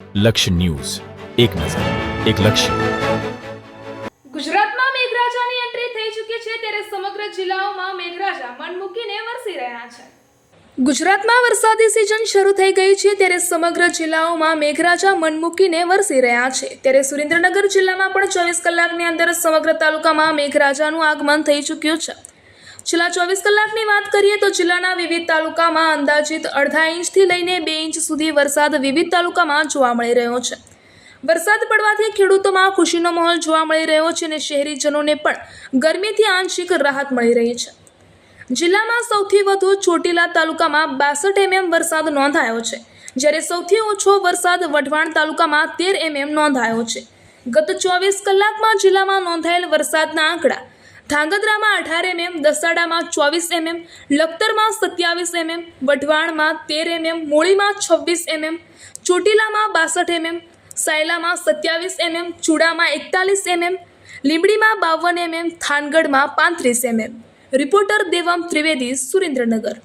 લક્ષ્ય ન્યૂઝ, એક નજર, એક લક્ષ્ય. ગુજરાતમાં મેઘરાજાની એન્ટ્રી થઈ ચૂકી છે ત્યારે સમગ્ર જિલ્લાઓમાં મેઘરાજા મન મૂકીને વરસી રહ્યા છે. ગુજરાતમાં વરસાદી સિઝન શરૂ થઈ ગઈ છે ત્યારે સમગ્ર જિલ્લાઓમાં મેઘરાજા મન મૂકીને વરસી રહ્યા છે. ત્યારે સુરેન્દ્રનગર જિલ્લામાં પણ 24 કલાકની અંદર સમગ્ર તાલુકામાં મેઘરાજાનું આગમન થઈ ચૂક્યું છે. છેલ્લા 24 કલાકની વાત કરીએ તો જિલ્લાના વિવિધ તાલુકામાં અંદાજિત અડધા ઇંચથી લઈને 2 ઇંચ સુધી વરસાદ વિવિધ તાલુકામાં જોવા મળી રહ્યો છે. વરસાદ પડવાથી ખેડૂતોમાં ખુશીનો માહોલ જોવા મળી રહ્યો છે અને શહેરીજનોને પણ ગરમીથી આંશિક રાહત મળી રહી છે. જિલ્લામાં સૌથી વધુ ચોટીલા તાલુકામાં 62 mm વરસાદ નોંધાયો છે, જ્યારે સૌથી ઓછો વરસાદ વઢવાણ તાલુકામાં 13 mm નોંધાયો છે. ગત 24 કલાકમાં જિલ્લામાં નોંધાયેલ વરસાદના આંકડા ધાંગધ્રામાં 18 mm, દસાડામાં 24 mm, લખતરમાં 27 mm, વઢવાણમાં 13 mm, મૂળીમાં 26 mm, ચોટીલામાં 62 mm, સાયલામાં 27 mm, ચૂડામાં 41 mm, લીંબડીમાં 52 mm, થાનગઢમાં 35 mm. Reporter Devam Trivedi, Surendranagar.